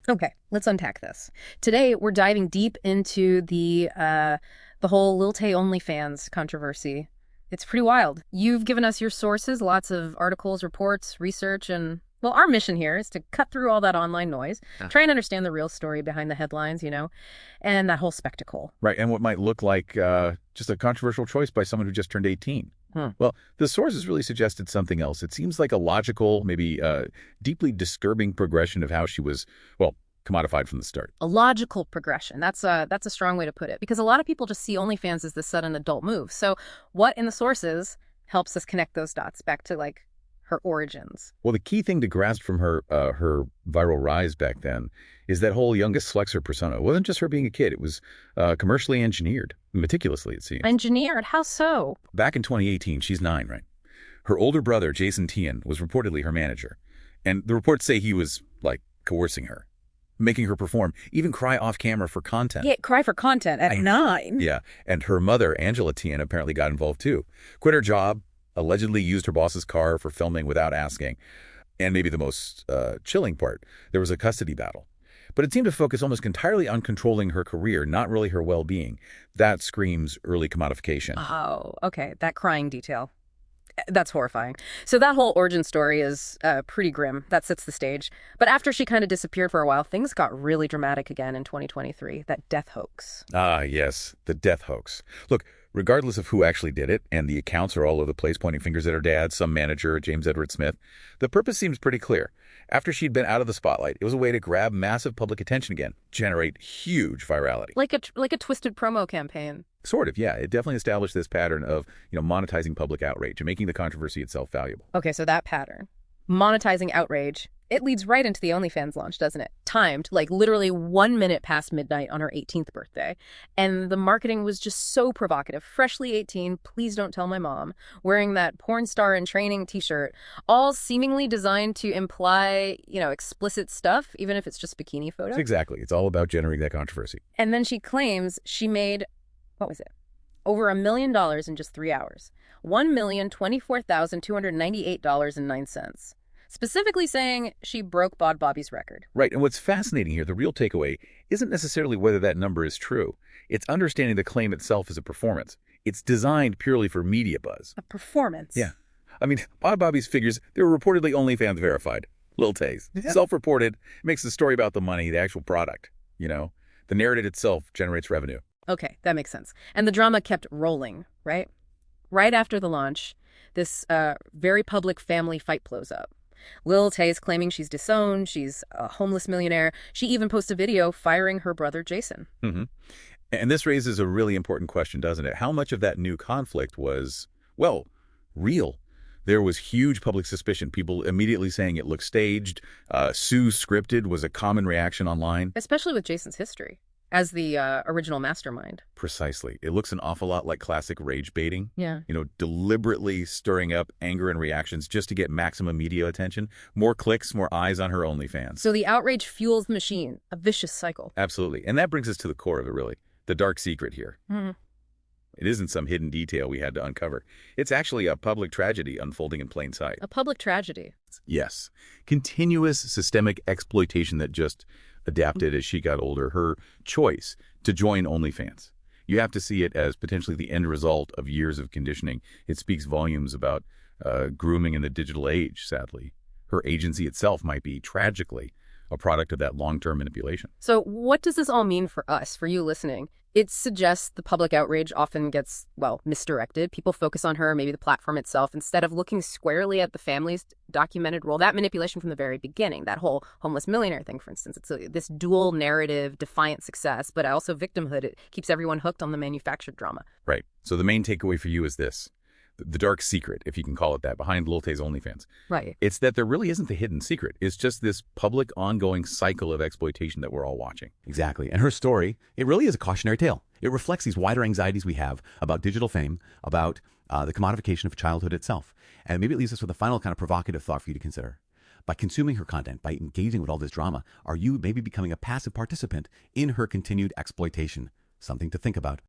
Okay, let's unpack this. Today, we're diving deep into the whole Lil Tay OnlyFans controversy. It's pretty wild. You've given us your sources, lots of articles, reports, research, and well, our mission here is to cut through all that online noise, Yeah. try and understand the real story behind the headlines, and that whole spectacle. Right, and what might look like just a controversial choice by someone who just turned 18. Hmm. Well, the sources really suggested something else. It seems like a logical, maybe deeply disturbing progression of how she was, well, commodified from the start. A logical progression. That's a strong way to put it because a lot of people just see OnlyFans as this sudden adult move. So, what in the sources helps us connect those dots back to like her origins? Well, the key thing to grasp from her viral rise back then is that whole youngest Flexer persona. It wasn't just her being a kid. It was commercially engineered, meticulously, it seems. Engineered? How so? Back in 2018, she's 9, right? Her older brother, Jason Tian, was reportedly her manager. And the reports say he was, like, coercing her, making her perform, even cry off camera for content. Yeah, cry for content at 9. Yeah, and her mother, Angela Tian, apparently got involved too. Quit her job, allegedly used her boss's car for filming without asking. And maybe the most chilling part, there was a custody battle. But it seemed to focus almost entirely on controlling her career, not really her well-being. That screams early commodification. Oh, okay. That crying detail. That's horrifying. So that whole origin story is pretty grim. That sets the stage. But after she kind of disappeared for a while, things got really dramatic again in 2023. That death hoax. Ah, yes, the death hoax. Look, regardless of who actually did it, and the accounts are all over the place pointing fingers at her dad, some manager, James Edward Smith, the purpose seems pretty clear. After she'd been out of the spotlight, it was a way to grab massive public attention again, generate huge virality. Like a twisted promo campaign. Sort of, yeah. It definitely established this pattern of, monetizing public outrage and making the controversy itself valuable. Okay, so that pattern. Monetizing outrage. It leads right into the OnlyFans launch, doesn't it? Timed, like literally 1 minute past midnight on her 18th birthday. And the marketing was just so provocative. Freshly 18, please don't tell my mom. Wearing that porn star in training t-shirt. All seemingly designed to imply, explicit stuff, even if it's just bikini photos. Exactly. It's all about generating that controversy. And then she claims she made, what was it? Over $1 million in just 3 hours. $1,024,298.09. Specifically saying she broke Bod Bobby's record. Right, and what's fascinating here, the real takeaway, isn't necessarily whether that number is true. It's understanding the claim itself as a performance. It's designed purely for media buzz. A performance. Yeah. I mean, Bod Bobby's figures, they were reportedly OnlyFans verified. Lil Tay's. Yeah. Self-reported, makes the story about the money, the actual product, The narrative itself generates revenue. Okay, that makes sense. And the drama kept rolling, right? Right after the launch, this very public family fight blows up. Lil Tay is claiming she's disowned, she's a homeless millionaire. She even posts a video firing her brother, Jason. Mm-hmm. And this raises a really important question, doesn't it? How much of that new conflict was, well, real? There was huge public suspicion, people immediately saying it looked staged. Sue scripted was a common reaction online. Especially with Jason's history as the original mastermind. Precisely. It looks an awful lot like classic rage baiting. Yeah. Deliberately stirring up anger and reactions just to get maximum media attention. More clicks, more eyes on her OnlyFans. So the outrage fuels the machine, a vicious cycle. Absolutely. And that brings us to the core of it, really. The dark secret here. Mm-hmm. It isn't some hidden detail we had to uncover. It's actually a public tragedy unfolding in plain sight. A public tragedy. Yes. Continuous systemic exploitation that just adapted as she got older. Her choice to join OnlyFans. You have to see it as potentially the end result of years of conditioning. It speaks volumes about grooming in the digital age, sadly. Her agency itself might be, tragically, a product of that long-term manipulation. So what does this all mean for us, for you listening? It suggests the public outrage often gets, well, misdirected. People focus on her, maybe the platform itself, instead of looking squarely at the family's documented role. That manipulation from the very beginning, that whole homeless millionaire thing, for instance, it's this dual narrative, defiant success, but also victimhood. It keeps everyone hooked on the manufactured drama. Right. So the main takeaway for you is this. The dark secret, if you can call it that, behind Lil Tay's OnlyFans. Right. It's that there really isn't the hidden secret. It's just this public, ongoing cycle of exploitation that we're all watching. Exactly. And her story, it really is a cautionary tale. It reflects these wider anxieties we have about digital fame, about the commodification of childhood itself. And maybe it leaves us with a final kind of provocative thought for you to consider. By consuming her content, by engaging with all this drama, are you maybe becoming a passive participant in her continued exploitation? Something to think about.